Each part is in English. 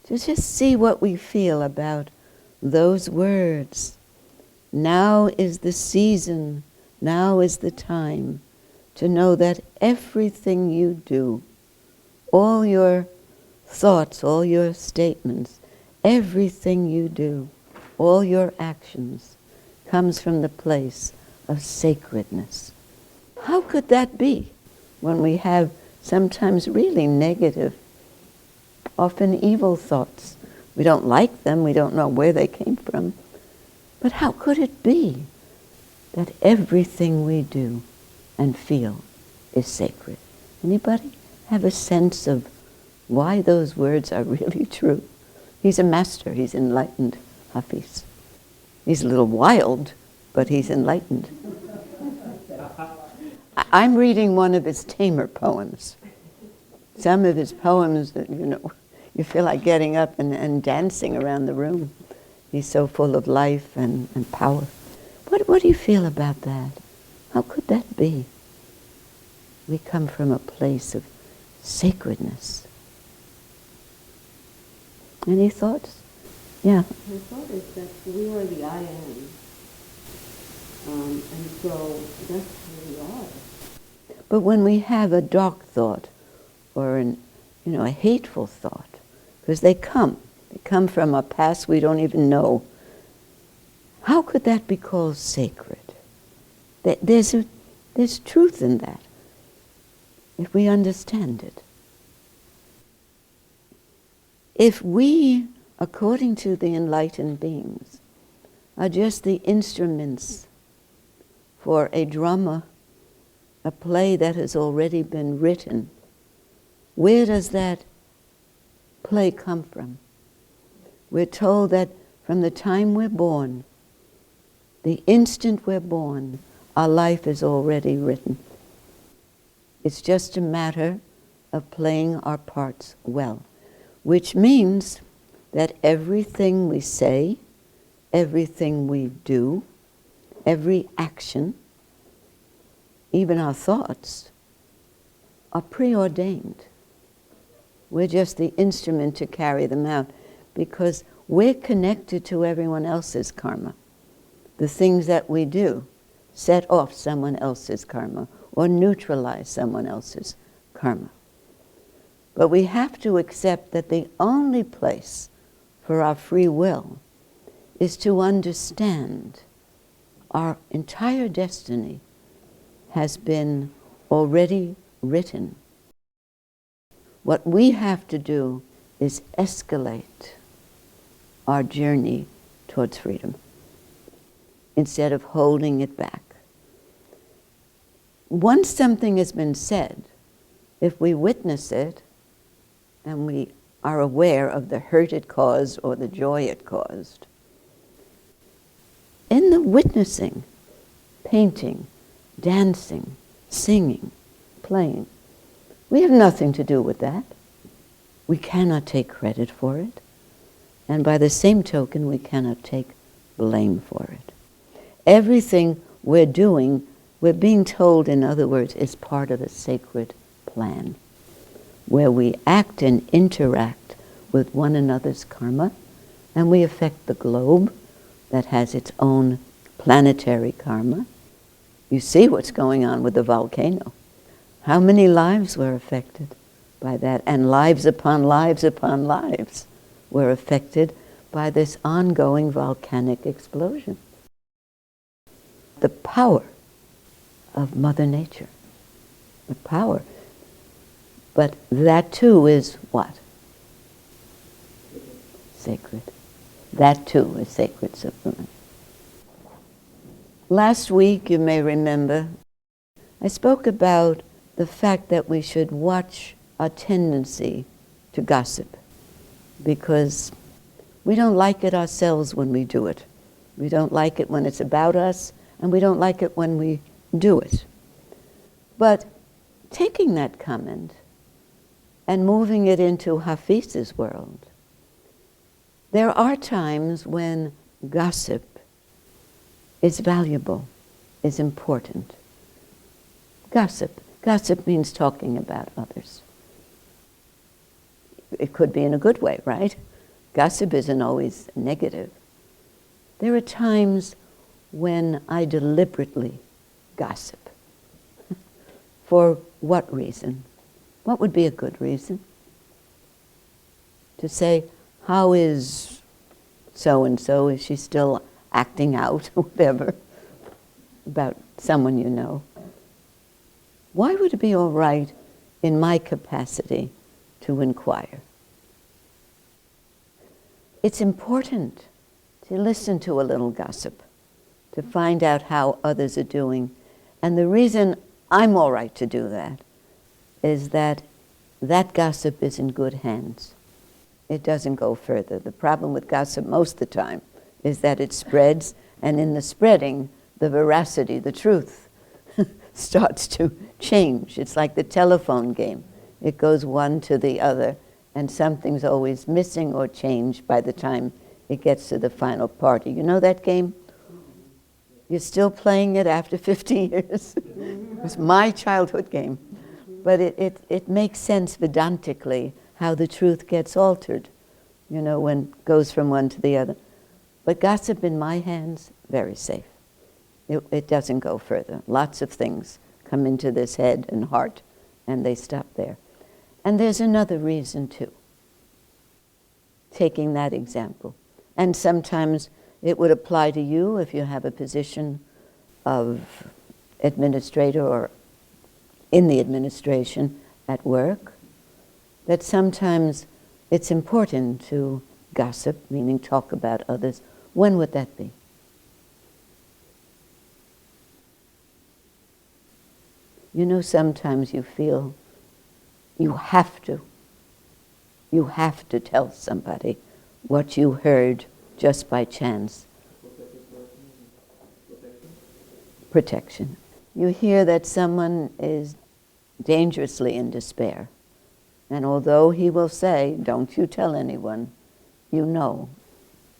to just see what we feel about those words. Now is the season, now is the time to know that everything you do, all your thoughts, all your statements, everything you do, all your actions, comes from the place of sacredness. How could that be when we have sometimes really negative, often evil thoughts? We don't like them, we don't know where they came from. But how could it be that everything we do and feel is sacred? Anybody have a sense of why those words are really true? He's a master, he's enlightened, Hafiz. He's a little wild, but he's enlightened. I'm reading one of his tamer poems. Some of his poems that, you feel like getting up and dancing around the room. He's so full of life and power. What do you feel about that? How could that be? We come from a place of sacredness. Any thoughts? Yeah. My thought is that we are the I am. And so that's who we are. But when we have a dark thought or a hateful thought, because they come from a past we don't even know, how could that be called sacred? There's truth in that, if we understand it. If we, according to the enlightened beings, are just the instruments for a drama, a play that has already been written, where does that play come from? We're told that from the time we're born, the instant we're born, our life is already written. It's just a matter of playing our parts well, which means that everything we say, everything we do, every action, even our thoughts, are preordained. We're just the instrument to carry them out because we're connected to everyone else's karma. The things that we do set off someone else's karma or neutralize someone else's karma. But we have to accept that the only place for our free will is to understand our entire destiny has been already written. What we have to do is escalate our journey towards freedom instead of holding it back. Once something has been said, if we witness it and we are aware of the hurt it caused or the joy it caused, in the witnessing, painting, dancing, singing, playing, we have nothing to do with that. We cannot take credit for it. And by the same token, we cannot take blame for it. Everything we're doing, we're being told, in other words, is part of a sacred plan, where we act and interact with one another's karma, and we affect the globe that has its own planetary karma. You see what's going on with the volcano. How many lives were affected by that? And lives upon lives upon lives were affected by this ongoing volcanic explosion. The power of Mother Nature. The power. But that too is what? Sacred. That too is sacred, Supreme. Last week, you may remember, I spoke about the fact that we should watch our tendency to gossip, because we don't like it ourselves when we do it. We don't like it when it's about us, and we don't like it when we do it. But taking that comment and moving it into Hafiz's world, there are times when gossip is valuable, is important. Gossip means talking about others. It could be in a good way, right? Gossip isn't always negative. There are times when I deliberately gossip. For what reason? What would be a good reason? To say, how is so-and-so? Is she still acting out, or whatever, about someone you know? Why would it be all right in my capacity to inquire? It's important to listen to a little gossip, to find out how others are doing. And the reason I'm all right to do that is that that gossip is in good hands. It doesn't go further. The problem with gossip most of the time is that it spreads, and in the spreading, the veracity, the truth, starts to change. It's like the telephone game. It goes one to the other, and something's always missing or changed by the time it gets to the final party. You know that game? You're still playing it after 50 years. It was my childhood game. But it makes sense Vedantically how the truth gets altered, you know, when it goes from one to the other. But gossip in my hands, very safe. It doesn't go further. Lots of things come into this head and heart, and they stop there. And there's another reason too, taking that example. And sometimes it would apply to you if you have a position of administrator or in the administration at work, that sometimes it's important to gossip, meaning talk about others. When would that be? You know, sometimes you feel you have to tell somebody what you heard just by chance. Protection. You hear that someone is dangerously in despair, and although he will say, don't you tell anyone, you know,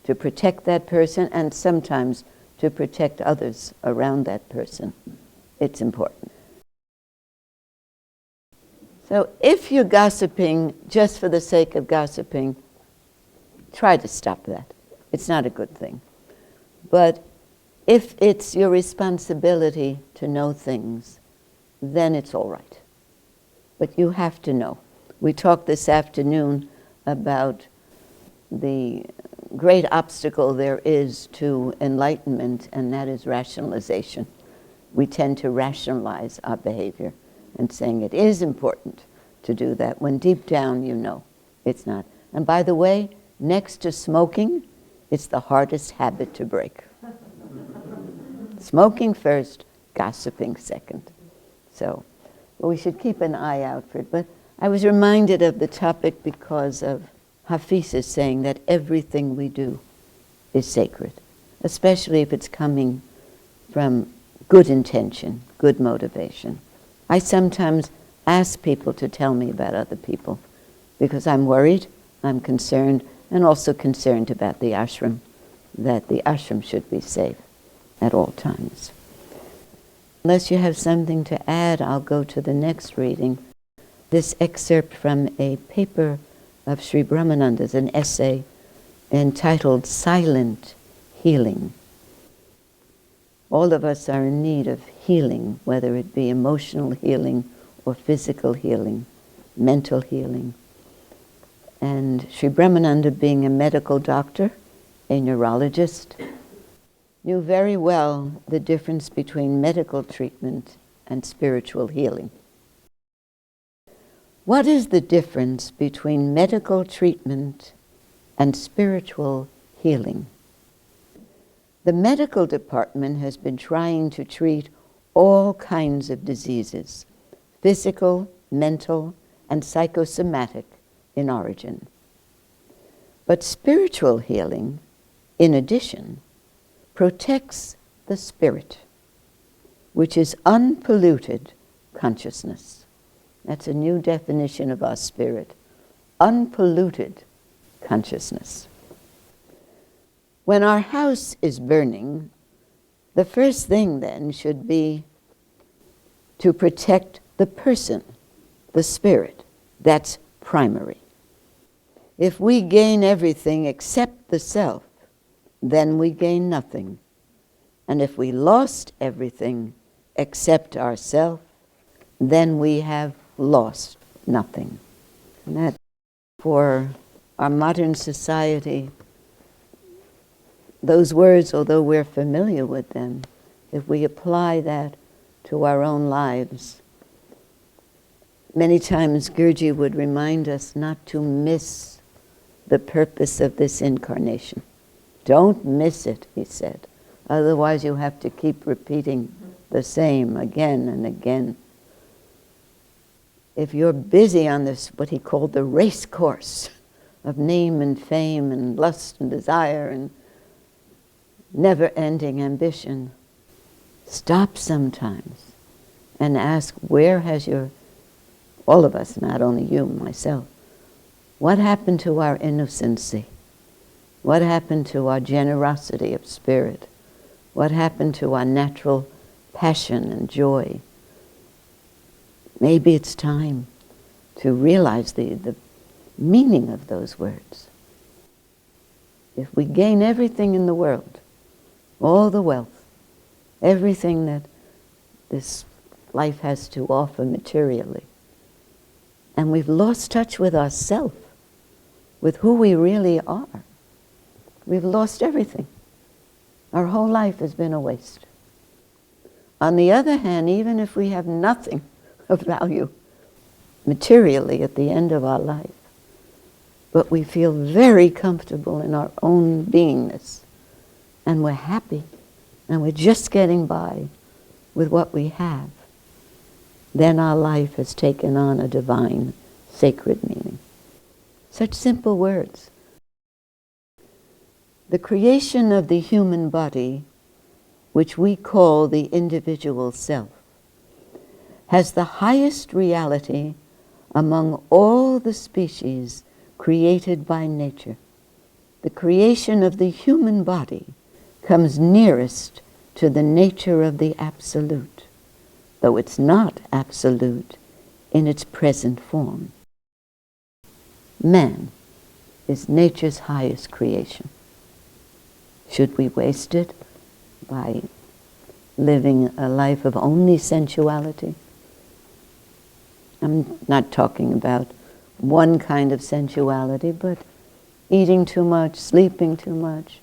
to protect that person and sometimes to protect others around that person, it's important. So if you're gossiping just for the sake of gossiping, try to stop that. It's not a good thing. But if it's your responsibility to know things, then it's all right. But you have to know. We talked this afternoon about the great obstacle there is to enlightenment, and that is rationalization. We tend to rationalize our behavior and saying it is important to do that, when deep down you know it's not. And by the way, next to smoking, it's the hardest habit to break. Smoking first, gossiping second. So, well, we should keep an eye out for it. But I was reminded of the topic because of Hafiz saying that everything we do is sacred, especially if it's coming from good intention, good motivation. I sometimes ask people to tell me about other people because I'm worried, I'm concerned, and also concerned about the ashram, that the ashram should be safe at all times. Unless you have something to add, I'll go to the next reading. This excerpt from a paper of Sri Brahmananda's, an essay entitled Silent Healing. All of us are in need of healing, whether it be emotional healing or physical healing, mental healing. And Sri Brahmananda, being a medical doctor, a neurologist, knew very well the difference between medical treatment and spiritual healing. What is the difference between medical treatment and spiritual healing? The medical department has been trying to treat all kinds of diseases, physical, mental, and psychosomatic in origin. But spiritual healing, in addition, protects the spirit, which is unpolluted consciousness. That's a new definition of our spirit. Unpolluted consciousness. When our house is burning, the first thing then should be to protect the person, the spirit. That's primary. If we gain everything except the self, then we gain nothing. And if we lost everything except ourself, then we have lost nothing. And that, for our modern society, those words, although we're familiar with them, if we apply that to our own lives, many times Gurji would remind us not to miss the purpose of this incarnation. Don't miss it, he said. Otherwise you have to keep repeating the same again and again. If you're busy on this, what he called the race course of name and fame and lust and desire and never-ending ambition, stop sometimes and ask, where has all of us, not only you, myself, what happened to our innocency? What happened to our generosity of spirit? What happened to our natural passion and joy? Maybe it's time to realize the meaning of those words. If we gain everything in the world, all the wealth, everything that this life has to offer materially, and we've lost touch with ourselves, with who we really are, we've lost everything. Our whole life has been a waste. On the other hand, even if we have nothing of value materially at the end of our life, but we feel very comfortable in our own beingness, and we're happy, and we're just getting by with what we have, then our life has taken on a divine, sacred meaning. Such simple words. The creation of the human body, which we call the individual self, has the highest reality among all the species created by nature. The creation of the human body comes nearest to the nature of the Absolute, though it's not absolute in its present form. Man is nature's highest creation. Should we waste it by living a life of only sensuality? I'm not talking about one kind of sensuality, but eating too much, sleeping too much,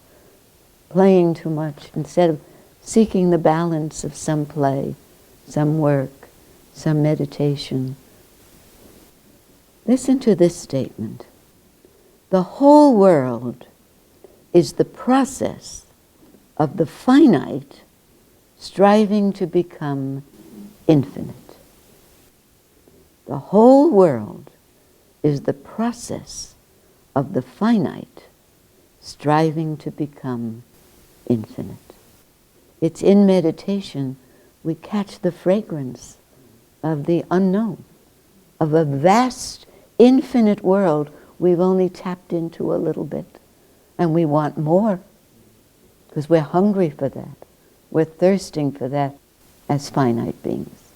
playing too much, instead of seeking the balance of some play, some work, some meditation. Listen to this statement. The whole world is the process of the finite striving to become infinite. The whole world is the process of the finite striving to become infinite. It's in meditation we catch the fragrance of the unknown, of a vast, infinite world we've only tapped into a little bit. And we want more, because we're hungry for that. We're thirsting for that as finite beings.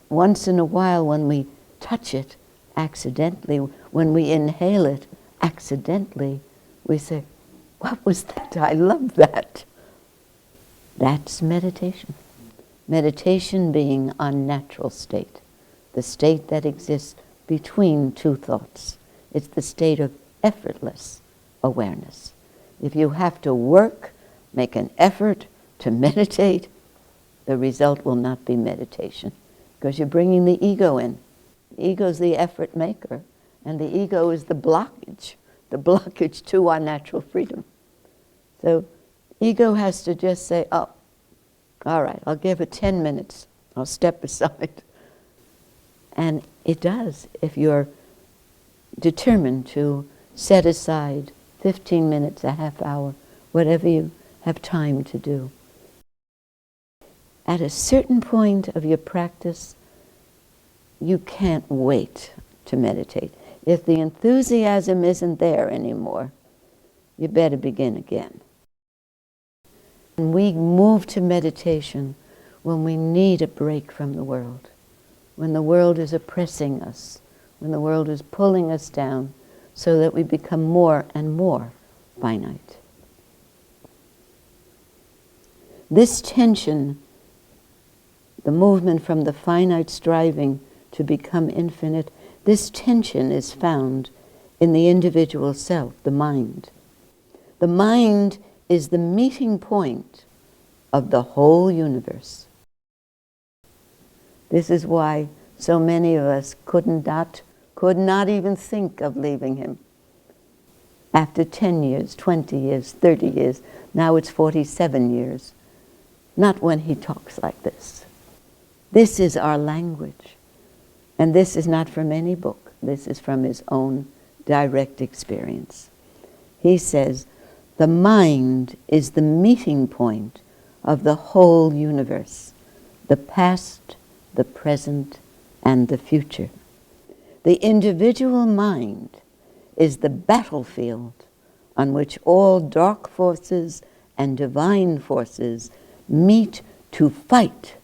Once in a while, when we touch it accidentally, when we inhale it accidentally, we say, what was that? I love that. That's meditation. Meditation being our natural state, the state that exists between two thoughts. It's the state of effortless awareness. If you have to work, make an effort to meditate, the result will not be meditation, because you're bringing the ego in. The ego is the effort maker, and the ego is the blockage to our natural freedom. So ego has to just say, oh, all right, I'll give it 10 minutes. I'll step aside. And it does, if you're determined to set aside 15 minutes, a half hour, whatever you have time to do. At a certain point of your practice, you can't wait to meditate. If the enthusiasm isn't there anymore, you better begin again. And we move to meditation when we need a break from the world, when the world is oppressing us, when the world is pulling us down, so that we become more and more finite. This tension, the movement from the finite striving to become infinite, this tension is found in the individual self, the mind. The mind is the meeting point of the whole universe. This is why so many of us could not even think of leaving him. After 10 years, 20 years, 30 years, now it's 47 years. Not when he talks like this. This is our language. And this is not from any book. This is from his own direct experience. He says, the mind is the meeting point of the whole universe, the past, the present, and the future. The individual mind is the battlefield on which all dark forces and divine forces meet to fight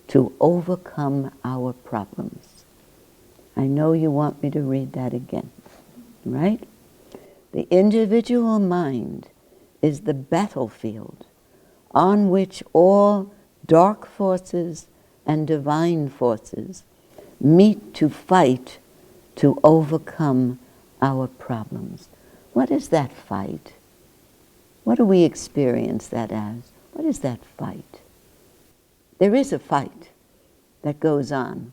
to overcome our problems. I know you want me to read that again, right? The individual mind is the battlefield on which all dark forces and divine forces meet to fight to overcome our problems. What is that fight? What do we experience that as? What is that fight? There is a fight that goes on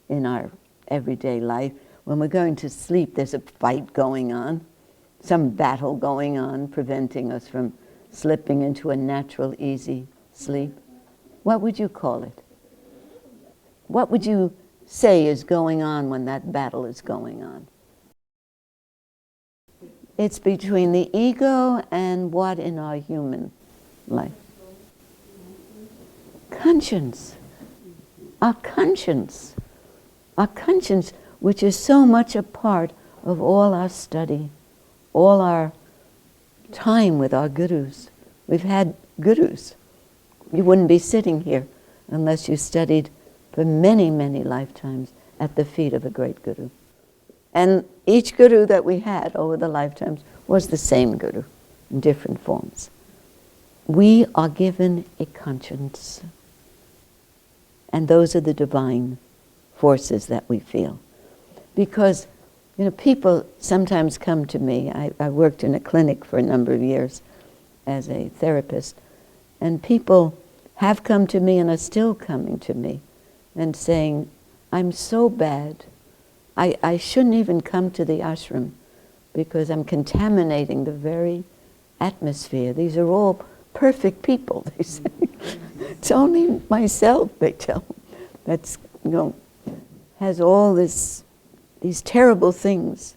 in our everyday life. When we're going to sleep, there's a fight going on, some battle going on, preventing us from slipping into a natural, easy sleep. What would you call it? What would you say is going on when that battle is going on? It's between the ego and what in our human life? Conscience. Our conscience. Our conscience, which is so much a part of all our study, all our time with our gurus. We've had gurus. You wouldn't be sitting here unless you studied for many, many lifetimes at the feet of a great guru. And each guru that we had over the lifetimes was the same guru in different forms. We are given a conscience. And those are the divine forces that we feel. Because, people sometimes come to me. I worked in a clinic for a number of years as a therapist. And people have come to me and are still coming to me and saying, I'm so bad. I shouldn't even come to the ashram because I'm contaminating the very atmosphere. These are all perfect people, they say. It's only myself, they tell me, that's, has all these terrible things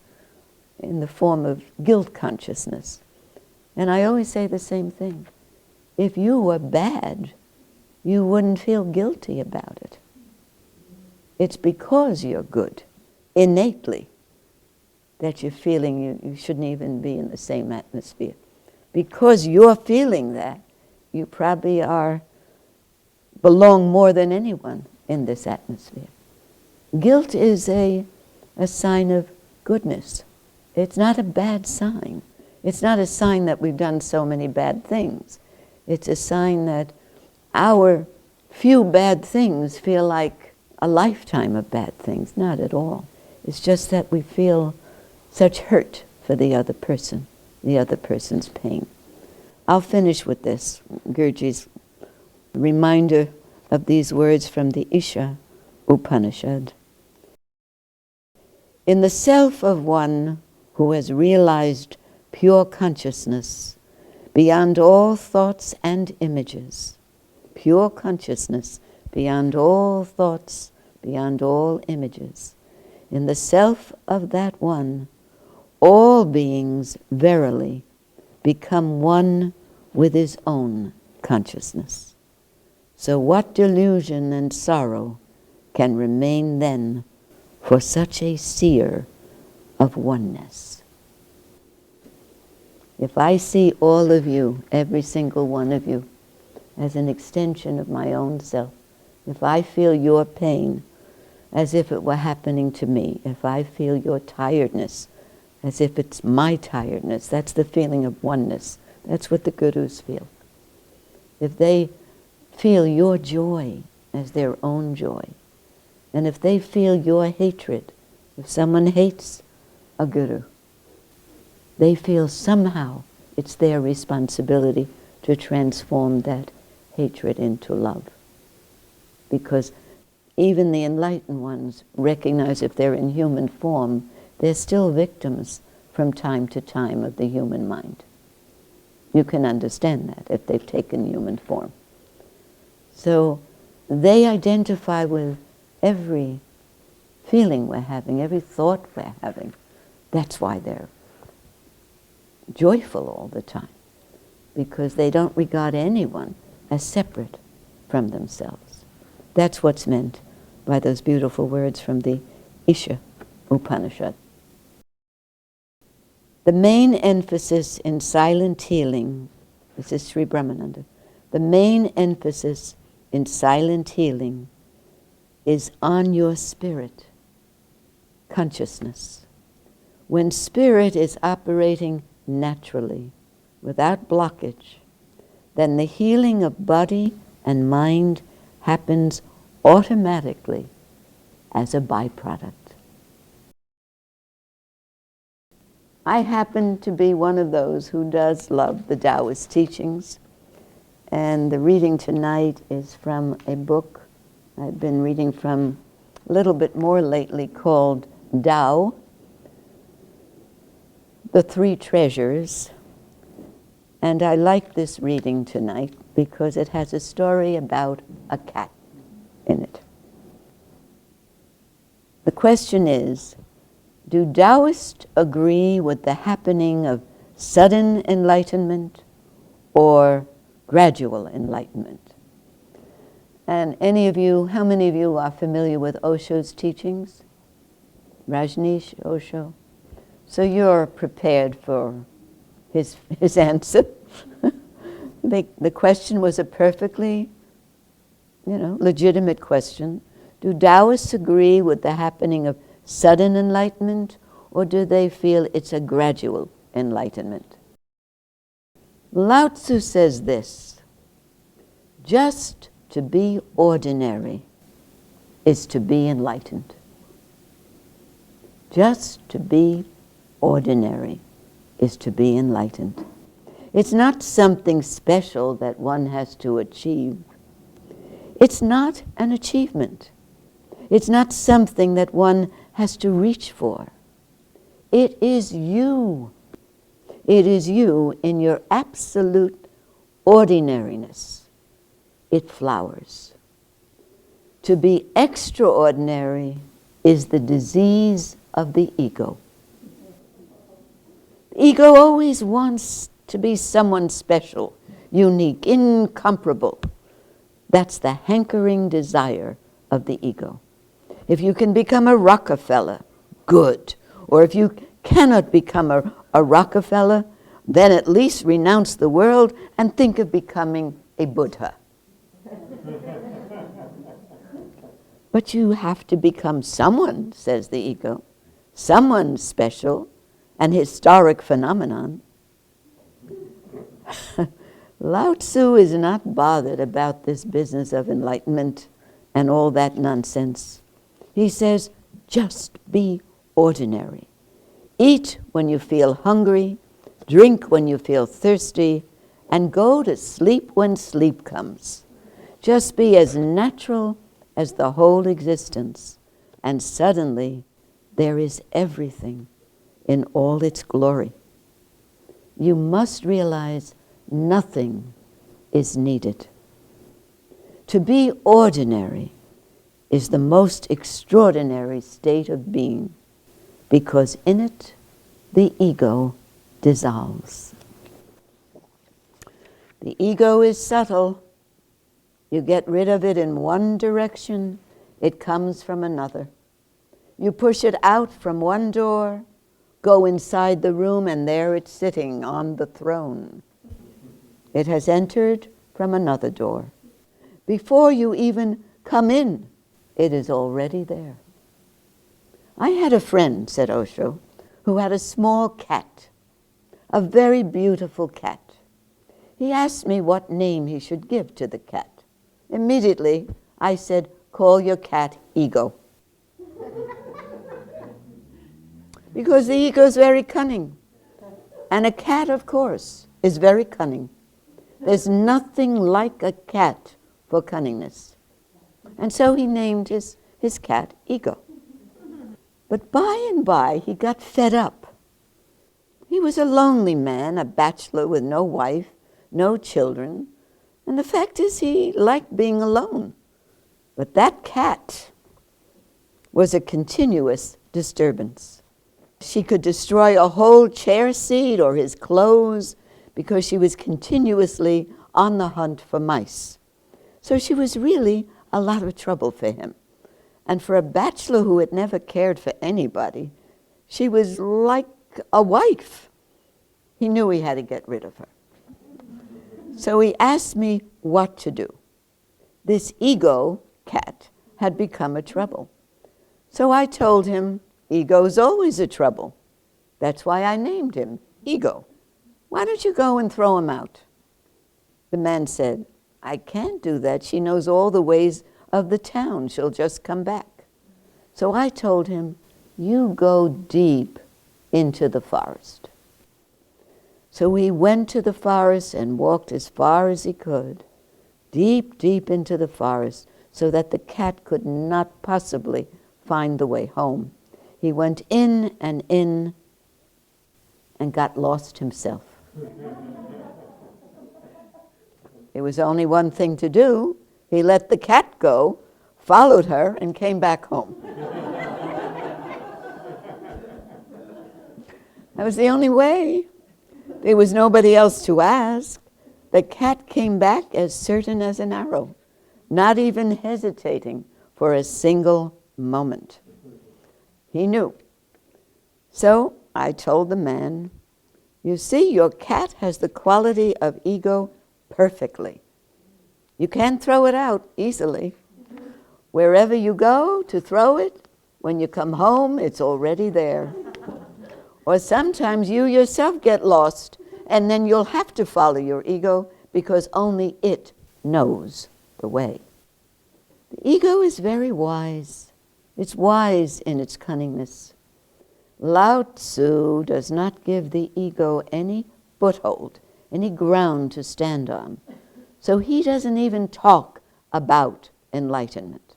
in the form of guilt consciousness. And I always say the same thing. If you were bad, you wouldn't feel guilty about it. It's because you're good, innately, that you're feeling you shouldn't even be in the same atmosphere. Because you're feeling that, you probably belong more than anyone in this atmosphere. Guilt is a sign of goodness. It's not a bad sign. It's not a sign that we've done so many bad things. It's a sign that our few bad things feel like a lifetime of bad things. Not at all. It's just that we feel such hurt for the other person, the other person's pain. I'll finish with this, Gurji's reminder of these words from the Isha Upanishad. In the self of one who has realized pure consciousness beyond all thoughts and images, pure consciousness beyond all thoughts, beyond all images, in the self of that one, all beings verily become one with his own consciousness. So what delusion and sorrow can remain then for such a seer of oneness? If I see all of you, every single one of you, as an extension of my own self, if I feel your pain as if it were happening to me, if I feel your tiredness as if it's my tiredness. That's the feeling of oneness. That's what the gurus feel. If they feel your joy as their own joy, and if they feel your hatred, if someone hates a guru, they feel somehow it's their responsibility to transform that hatred into love. Because even the enlightened ones recognize if they're in human form, they're still victims from time to time of the human mind. You can understand that if they've taken human form. So they identify with every feeling we're having, every thought we're having. That's why they're joyful all the time, because they don't regard anyone as separate from themselves. That's what's meant by those beautiful words from the Isha Upanishad. The main emphasis in silent healing, this is Sri Brahmananda, the main emphasis in silent healing is on your spirit, consciousness. When spirit is operating naturally, without blockage, then the healing of body and mind happens automatically as a byproduct. I happen to be one of those who does love the Taoist teachings, and the reading tonight is from a book I've been reading from a little bit more lately called Tao, The Three Treasures. And I like this reading tonight because it has a story about a cat in it. The question is, do Taoists agree with the happening of sudden enlightenment or gradual enlightenment? And how many of you are familiar with Osho's teachings? Rajneesh, Osho? So you're prepared for his answer. The question was a perfectly, legitimate question. Do Taoists agree with the happening of sudden enlightenment, or do they feel it's a gradual enlightenment? Lao Tzu says this: just to be ordinary is to be enlightened. Just to be ordinary is to be enlightened. It's not something special that one has to achieve. It's not an achievement. It's not something that one has to reach for. It is you. It is you in your absolute ordinariness. It flowers. To be extraordinary is the disease of the ego. The ego always wants to be someone special, unique, incomparable. That's the hankering desire of the ego. If you can become a Rockefeller, good. Or if you cannot become a Rockefeller, then at least renounce the world and think of becoming a Buddha. But you have to become someone, says the ego, someone special, an historic phenomenon. Lao Tzu is not bothered about this business of enlightenment and all that nonsense. He says, just be ordinary. Eat when you feel hungry, drink when you feel thirsty, and go to sleep when sleep comes. Just be as natural as the whole existence, and suddenly there is everything in all its glory. You must realize nothing is needed. To be ordinary is the most extraordinary state of being, because in it the ego dissolves. The ego is subtle. You get rid of it in one direction, it comes from another. You push it out from one door, go inside the room, and there it's sitting on the throne. It has entered from another door. Before you even come in, it is already there. I had a friend, said Osho, who had a small cat, a very beautiful cat. He asked me what name he should give to the cat. Immediately, I said, call your cat Ego. Because the ego is very cunning. And a cat, of course, is very cunning. There's nothing like a cat for cunningness. And so he named his cat Ego. But by and by, he got fed up. He was a lonely man, a bachelor with no wife, no children. And the fact is, he liked being alone. But that cat was a continuous disturbance. She could destroy a whole chair seat or his clothes because she was continuously on the hunt for mice. So she was really a lot of trouble for him. And for a bachelor who had never cared for anybody, she was like a wife. He knew he had to get rid of her. So he asked me what to do. This Ego cat had become a trouble. So I told him, Ego's always a trouble. That's why I named him Ego. Why don't you go and throw him out? The man said, I can't do that. She knows all the ways of the town. She'll just come back. So I told him, you go deep into the forest. So he went to the forest and walked as far as he could, deep, deep into the forest, so that the cat could not possibly find the way home. He went in and got lost himself. There was only one thing to do. He let the cat go, followed her, and came back home. That was the only way. There was nobody else to ask. The cat came back as certain as an arrow, not even hesitating for a single moment. He knew. So I told the man, you see, your cat has the quality of Ego perfectly. You can't throw it out easily. Wherever you go to throw it, when you come home, it's already there. Or sometimes you yourself get lost, and then you'll have to follow your Ego because only it knows the way. The Ego is very wise. It's wise in its cunningness. Lao Tzu does not give the Ego any foothold, any ground to stand on. So he doesn't even talk about enlightenment.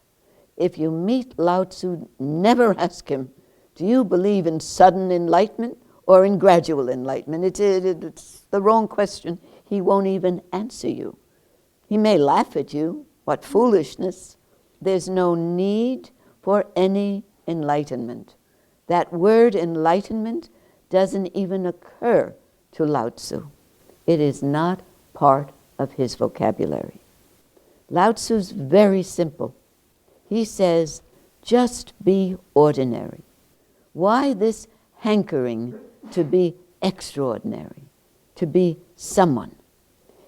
If you meet Lao Tzu, never ask him, do you believe in sudden enlightenment or in gradual enlightenment? It's the wrong question. He won't even answer you. He may laugh at you. What foolishness. There's no need for any enlightenment. That word enlightenment doesn't even occur to Lao Tzu. It is not part of his vocabulary. Lao Tzu's very simple. He says, just be ordinary. Why this hankering to be extraordinary, to be someone?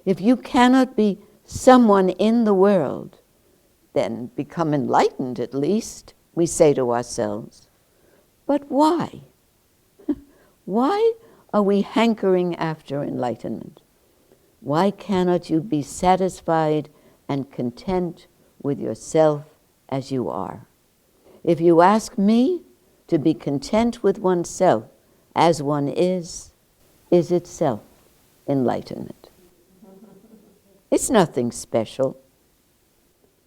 If you cannot be someone in the world, then become enlightened at least, we say to ourselves. But why? Why are we hankering after enlightenment? Why cannot you be satisfied and content with yourself as you are? If you ask me, to be content with oneself as one is itself enlightenment. It's nothing special.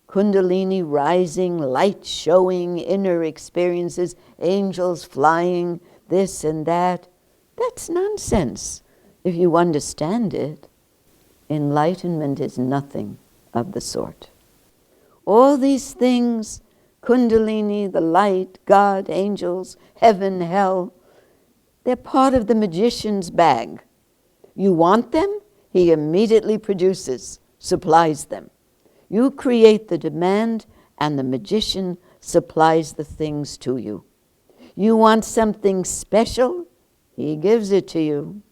Kundalini rising, light showing, inner experiences, angels flying, this and that. That's nonsense if you understand it. Enlightenment is nothing of the sort. All these things, Kundalini, the light, God, angels, heaven, hell, they're part of the magician's bag. You want them, he immediately produces, supplies them. You create the demand, and the magician supplies the things to you. You want something special, he gives it to you.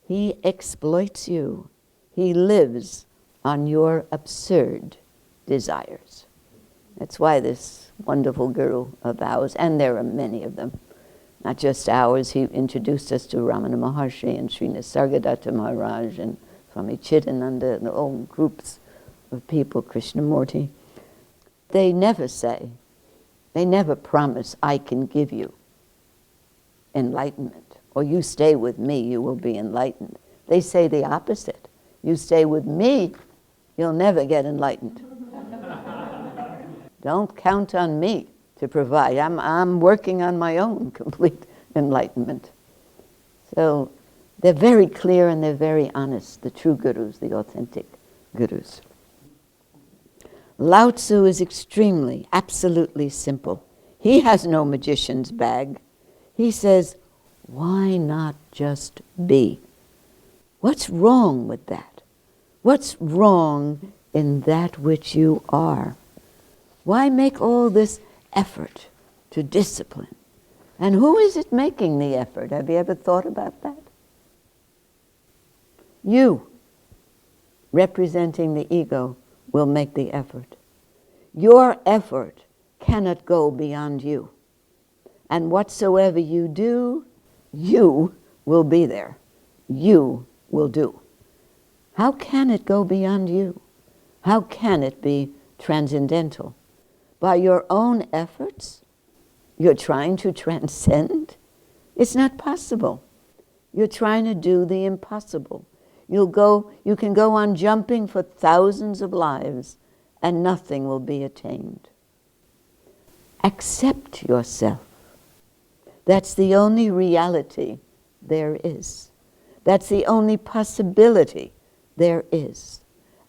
He exploits you. He lives on your absurd desires. That's why this wonderful guru of ours, and there are many of them, not just ours. He introduced us to Ramana Maharshi and Sri Nisargadatta Maharaj and Swami Chidananda and all groups of people, Krishnamurti. They never say, they never promise, I can give you enlightenment, or you stay with me, you will be enlightened. They say the opposite. You stay with me, you'll never get enlightened. Don't count on me to provide. I'm working on my own complete enlightenment. So they're very clear and they're very honest, the true gurus, the authentic gurus. Lao Tzu is extremely, absolutely simple. He has no magician's bag. He says, why not just be? What's wrong with that? What's wrong in that which you are? Why make all this effort to discipline? And who is it making the effort? Have you ever thought about that? You, representing the ego, will make the effort. Your effort cannot go beyond you. And whatsoever you do, you will be there. You will do. How can it go beyond you? How can it be transcendental? By your own efforts? You're trying to transcend? It's not possible. You're trying to do the impossible. You can go on jumping for thousands of lives and nothing will be attained. Accept yourself. That's the only reality there is. That's the only possibility there is.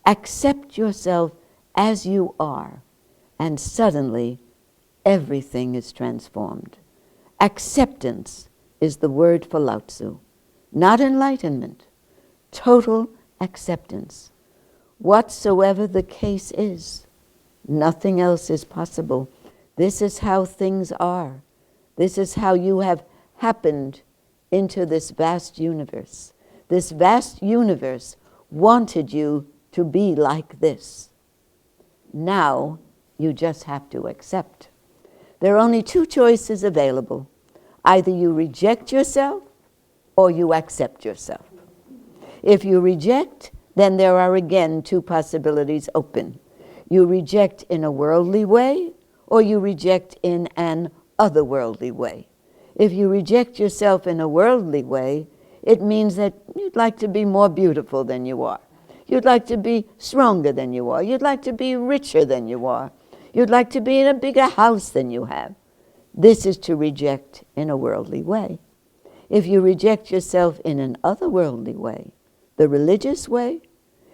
Accept yourself as you are, and suddenly everything is transformed. Acceptance is the word for Lao Tzu. Not enlightenment, total acceptance. Whatsoever the case is, nothing else is possible. This is how things are. This is how you have happened into this vast universe. This vast universe wanted you to be like this. Now you just have to accept. There are only two choices available. Either you reject yourself or you accept yourself. If you reject, then there are again two possibilities open. You reject in a worldly way or you reject in an otherworldly way. If you reject yourself in a worldly way, it means that you'd like to be more beautiful than you are. You'd like to be stronger than you are. You'd like to be richer than you are. You'd like to be in a bigger house than you have. This is to reject in a worldly way. If you reject yourself in an otherworldly way, the religious way,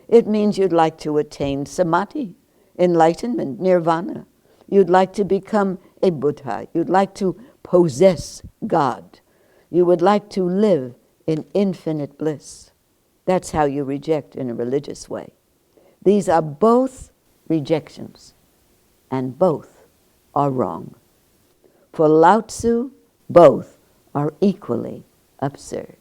it means you'd like to attain samadhi, enlightenment, nirvana. You'd like to become a Buddha. You'd like to possess God. You would like to live in infinite bliss. That's how you reject in a religious way. These are both rejections, and both are wrong. For Lao Tzu, both are equally absurd.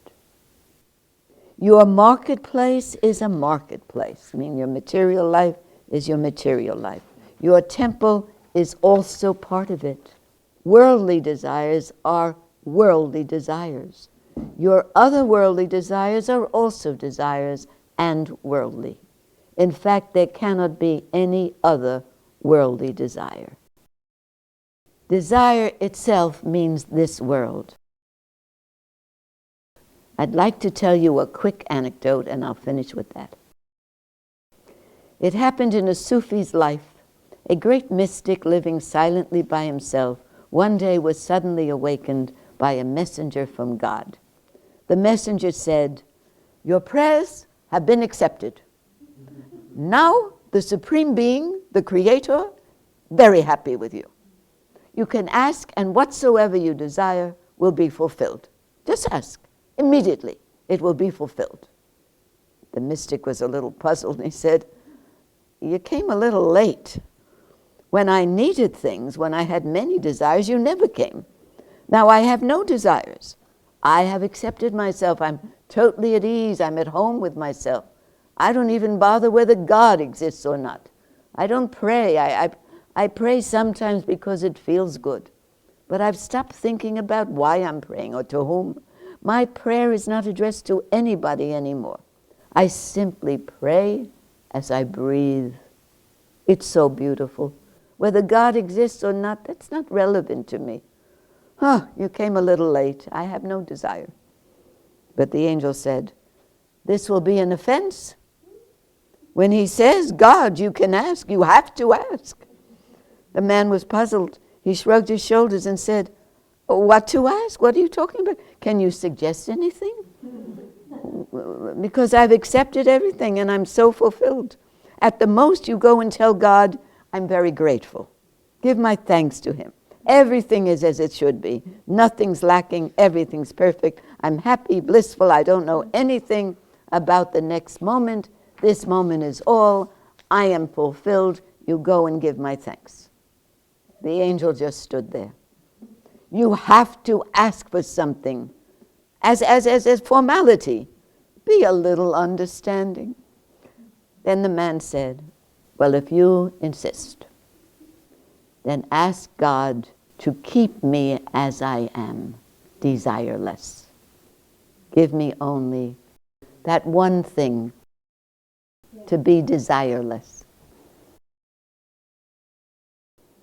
Your marketplace is a marketplace. I mean, your material life is your material life. Your temple is also part of it. Worldly desires are worldly desires. Your other worldly desires are also desires and worldly. In fact, there cannot be any other worldly desire. Desire itself means this world. I'd like to tell you a quick anecdote, and I'll finish with that. It happened in a Sufi's life. A great mystic living silently by himself one day was suddenly awakened by a messenger from God. The messenger said, "Your prayers have been accepted. Now the Supreme Being, the Creator, very happy with you. You can ask, and whatsoever you desire will be fulfilled. Just ask. Immediately, it will be fulfilled." The mystic was a little puzzled, and he said, "You came a little late. When I needed things, when I had many desires, you never came. Now I have no desires. I have accepted myself. I'm totally at ease. I'm at home with myself. I don't even bother whether God exists or not. I don't pray. I pray sometimes because it feels good. But I've stopped thinking about why I'm praying or to whom. My prayer is not addressed to anybody anymore. I simply pray as I breathe. It's so beautiful. Whether God exists or not, that's not relevant to me. Oh, you came a little late. I have no desire. But the angel said, this will be an offense. When he says, God, you can ask, you have to ask. The man was puzzled. He shrugged his shoulders and said, what to ask? What are you talking about? Can you suggest anything? Because I've accepted everything and I'm so fulfilled. At the most, you go and tell God, I'm very grateful. Give my thanks to him. Everything is as it should be. Nothing's lacking. Everything's perfect. I'm happy, blissful. I don't know anything about the next moment. This moment is all. I am fulfilled. You go and give my thanks. The angel just stood there. You have to ask for something as formality. Be a little understanding. Then the man said, well, if you insist, then ask God to keep me as I am, desireless. Give me only that one thing, to be desireless.